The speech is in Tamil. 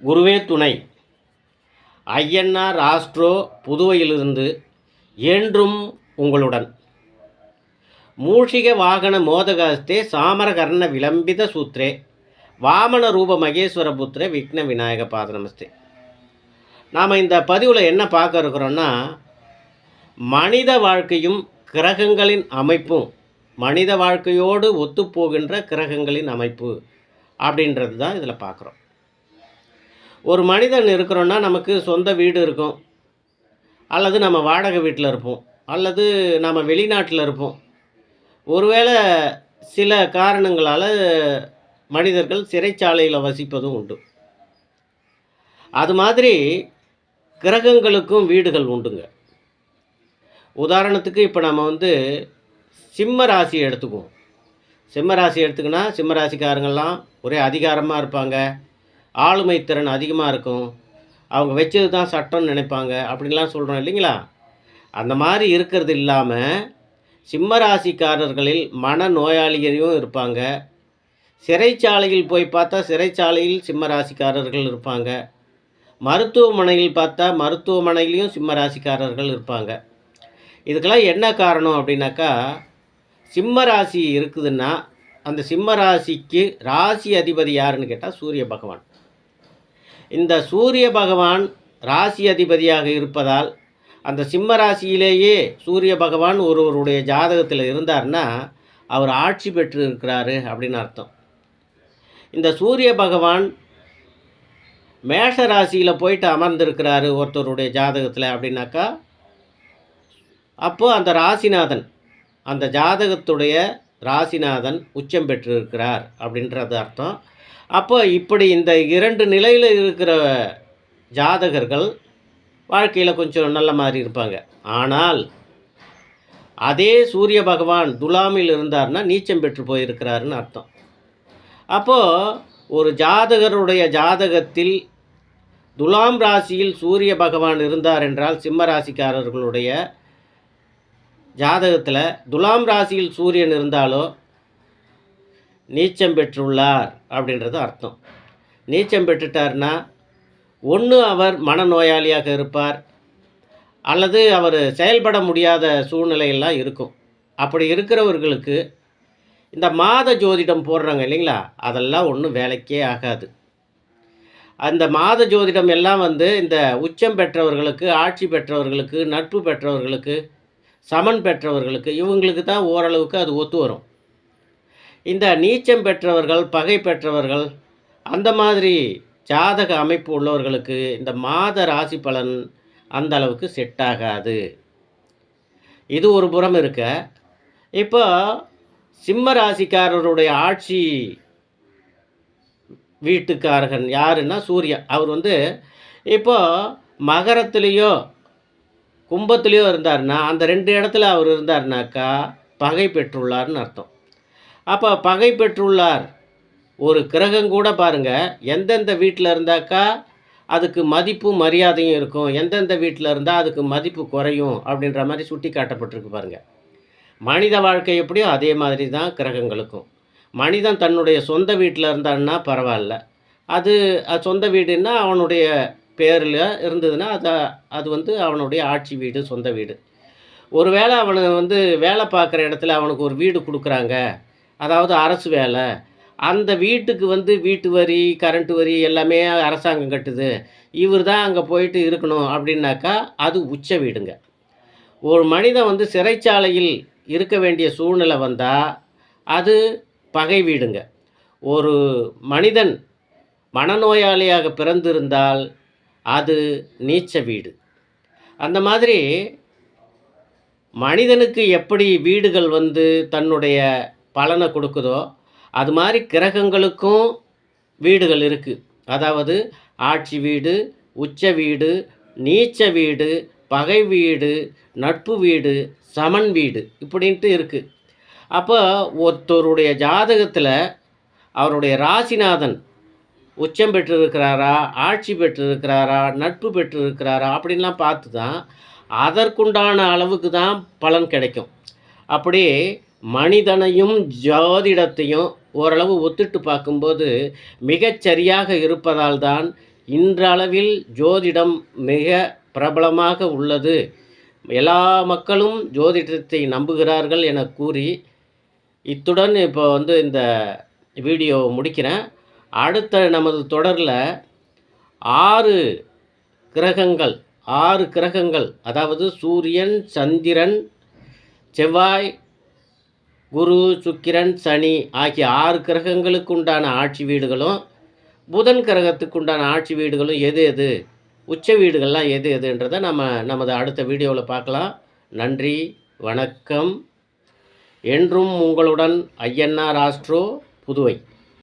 குருவே துணை. ஐயன்னார் ஆஸ்ட்ரோ புதுவையிலிருந்து என்றும் உங்களுடன். மூஷிக வாகன மோதகஸ்தே சாமரகர்ண விளம்பித சூத்ரே வாமன ரூப மகேஸ்வர புத்திர விக்ன விநாயக பாத நமஸ்தே. நாம் இந்த பதிவில் என்ன பார்க்க இருக்கிறோன்னா, மனித வாழ்க்கையும் கிரகங்களின் அமைப்பும், மனித வாழ்க்கையோடு ஒத்துப்போகின்ற கிரகங்களின் அமைப்பு அப்படின்றது தான் இதில் பார்க்குறோம். ஒரு மனிதன் இருக்கிறோன்னா நமக்கு சொந்த வீடு இருக்கும், அல்லது நம்ம வாடகை வீட்டில் இருப்போம், அல்லது நம்ம வெளிநாட்டில் இருப்போம். ஒருவேளை சில காரணங்களால் மனிதர்கள் சிறைச்சாலையில் வசிப்பதும் உண்டு. அது மாதிரி கிரகங்களுக்கும் வீடுகள் உண்டுங்க. உதாரணத்துக்கு இப்போ நம்ம சிம்ம ராசியை எடுத்துக்குவோம். சிம்ம ராசி எடுத்துக்கினா சிம்ம ராசிக்காரங்கள்லாம் ஒரே அதிகாரமாக இருப்பாங்க, ஆளுமை திறன் அதிகமாக இருக்கும், அவங்க வச்சது தான் சட்டம்னு நினைப்பாங்க அப்படின்லாம் சொல்கிறோம் இல்லைங்களா. அந்த மாதிரி இருக்கிறது இல்லாமல் சிம்ம ராசிக்காரர்களில் மன நோயாளிகளையும் இருப்பாங்க. சிறைச்சாலையில் போய் பார்த்தா சிறைச்சாலையில் சிம்ம ராசிக்காரர்கள் இருப்பாங்க. மருத்துவமனையில் பார்த்தா மருத்துவமனையிலையும் சிம்ம ராசிக்காரர்கள் இருப்பாங்க. இதுக்கெல்லாம் என்ன காரணம் அப்படின்னாக்கா, சிம்ம ராசி இருக்குதுன்னா அந்த சிம்ம ராசிக்கு ராசி அதிபதி யாருன்னு கேட்டால் சூரிய பகவான். இந்த சூரிய பகவான் ராசி அதிபதியாக இருப்பதால் அந்த சிம்ம ராசியிலேயே சூரிய பகவான் ஒருவருடைய ஜாதகத்தில் இருந்தார்னா அவர் ஆட்சி பெற்று இருக்கிறாரு அப்படின்னு அர்த்தம். இந்த சூரிய பகவான் மேஷ ராசியில் போயிட்டு அமர்ந்திருக்கிறாரு ஒருத்தருடைய ஜாதகத்தில் அப்படின்னாக்கா, அப்போது அந்த ராசிநாதன், அந்த ஜாதகத்துடைய ராசிநாதன் உச்சம் பெற்று இருக்கிறார் அப்படின்றது அர்த்தம். அப்போ இப்படி இந்த இரண்டு நிலையில் இருக்கிற ஜாதகர்கள் வாழ்க்கையில் கொஞ்சம் நல்ல மாதிரி இருப்பாங்க. ஆனால் அதே சூரிய பகவான் துலாமில் இருந்தார்னா நீச்சம் பெற்று போயிருக்கிறாருன்னு அர்த்தம். அப்போது ஒரு ஜாதகருடைய ஜாதகத்தில் துலாம் ராசியில் சூரிய பகவான் இருந்தார் என்றால், சிம்ம ராசிக்காரர்களுடைய ஜாதகத்தில் துலாம் ராசியில் சூரியன் இருந்தாலோ நீச்சம் பெற்றுள்ளார் அப்படின்றது அர்த்தம். நீச்சம் பெற்றுட்டார்னா ஒன்று அவர் மனநோயாளியாக இருப்பார், அல்லது அவர் செயல்பட முடியாத சூழ்நிலையெல்லாம் இருக்கும். அப்படி இருக்கிறவர்களுக்கு இந்த மாத ஜோதிடம் போடுறாங்க இல்லைங்களா, அதெல்லாம் ஒன்றும் வேலைக்கே ஆகாது. அந்த மாத ஜோதிடம் எல்லாம் இந்த உச்சம் பெற்றவர்களுக்கு, ஆட்சி பெற்றவர்களுக்கு, நட்பு பெற்றவர்களுக்கு, சமன் பெற்றவர்களுக்கு, இவங்களுக்கு தான் ஓரளவுக்கு அது ஒத்து வரும். இந்த நீச்சம் பெற்றவர்கள், பகை பெற்றவர்கள், அந்த மாதிரி ஜாதக அமைப்பு உள்ளவர்களுக்கு இந்த மாத ராசி பலன் அந்த அளவுக்கு செட் ஆகாது. இது ஒரு புறம் இருக்க, இப்போ சிம்ம ராசிக்காரருடைய ஆட்சி வீட்டுக்காரகன் யாருன்னா சூரியன். அவர் இப்போ மகரத்துலேயோ கும்பத்துலேயோ இருந்தார்னா, அந்த ரெண்டு இடத்துல அவர் இருந்தார்னாக்கா பகை பெற்றுள்ளார்னு அர்த்தம். அப்போ பகை பெற்றுள்ளார் ஒரு கிரகம் கூட பாருங்கள், எந்தெந்த வீட்டில் இருந்தாக்கா அதுக்கு மதிப்பும் மரியாதையும் இருக்கும், எந்தெந்த வீட்டில் இருந்தால் அதுக்கு மதிப்பு குறையும் அப்படின்ற மாதிரி சுட்டி காட்டப்பட்டிருக்கு பாருங்கள். மனித வாழ்க்கை எப்படியோ அதே மாதிரி தான் கிரகங்களுக்கும். மனிதன் தன்னுடைய சொந்த வீட்டில் இருந்தான்னா பரவாயில்ல, அது சொந்த வீடுன்னா அவனுடைய பேரில் இருந்ததுன்னா அது அவனுடைய ஆட்சி வீடு, சொந்த வீடு. ஒருவேளை அவனு வேலை பார்க்குற இடத்துல அவனுக்கு ஒரு வீடு கொடுக்குறாங்க, அதாவது அரசு வேலை, அந்த வீட்டுக்கு வீட்டு வரி, கரண்ட் வரி எல்லாமே அரசாங்கம் கட்டுது, இவர் தான் அங்கே போயிட்டு இருக்கணும் அப்படின்னாக்கா அது உச்ச வீடுங்க. ஒரு மனிதன் சிறைச்சாலையில் இருக்க வேண்டிய சூழ்நிலை வந்தால் அது பகை வீடுங்க. ஒரு மனிதன் மனநோயாளியாக பிறந்திருந்தால் அது நீச்ச வீடு. அந்த மாதிரி மனிதனுக்கு எப்படி வீடுகள் தன்னுடைய பலனை கொடுக்குதோ அது மாதிரி கிரகங்களுக்கும் வீடுகள் இருக்குது. அதாவது ஆட்சி வீடு, உச்ச வீடு, நீச்ச வீடு, பகை வீடு, நட்பு வீடு, சமன் வீடு இப்படின்ட்டு இருக்குது. அப்போ ஒருத்தருடைய ஜாதகத்தில் அவருடைய ராசிநாதன் உச்சம் பெற்றிருக்கிறாரா, ஆட்சி பெற்றிருக்கிறாரா, நட்பு பெற்றிருக்கிறாரா அப்படின்லாம் பார்த்து தான் அதற்குண்டான அளவுக்கு தான் பலன் கிடைக்கும். அப்படி மனிதனையும் ஜோதிடத்தையும் ஓரளவு ஒத்துட்டு பார்க்கும்போது மிகச்சரியாக இருப்பதால் தான் இன்றளவில் ஜோதிடம் மிக பிரபலமாக உள்ளது. எல்லா மக்களும் ஜோதிடத்தை நம்புகிறார்கள் என கூறி, இத்துடன் இப்போ இந்த வீடியோ முடிக்கிறேன். அடுத்த நமது தொடரில் 6 கிரகங்கள் 6 கிரகங்கள், அதாவது சூரியன், சந்திரன், செவ்வாய், குரு, சுக்கிரன், சனி ஆகிய 6 கிரகங்களுக்கு உண்டான ஆட்சி வீடுகளும், புதன் கிரகத்துக்கு உண்டான ஆட்சி வீடுகளும் எது எது, உச்ச வீடுகள்லாம் எது எதுன்றதை நமது அடுத்த வீடியோவில் பார்க்கலாம். நன்றி, வணக்கம். என்றும் உங்களுடன் ஐயனார் ஆஸ்ட்ரோ, புதுவை.